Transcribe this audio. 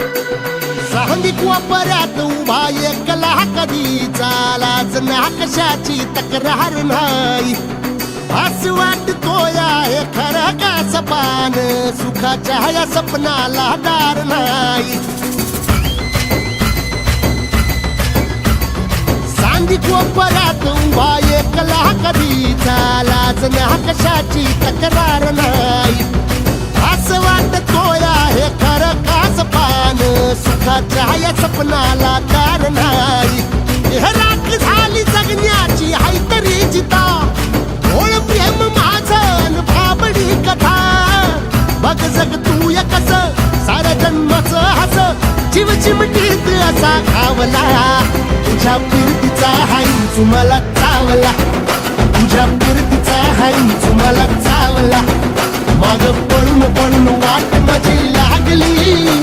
सांगिक वापऱ्यात उभा एकला कधी चालाच ना कशाची तक्रार नाही असं वाटतोय आहे खरं का सपान सुखाच्या या सपनाला दार नाही सांगिक वापऱ्यात उभा एकला कधी चालाच ना कशाची तक्रार नाही असं वाटतोय आहे खरं का सपान सुखाच्या या सपनाला दार नाही राख झाली जगण्याची हाय तरी जिता ओळ प्रेम माझं भाबडी कथा बघ जग तू या कस साऱ्या जन्माचं हस जीव चिमटीत असा खावला तुझ्या फिरतीचा हाय मला चावला तुझ्या फिरतीचा हाय मला चावला माग पळून पळून वाट माझी लागली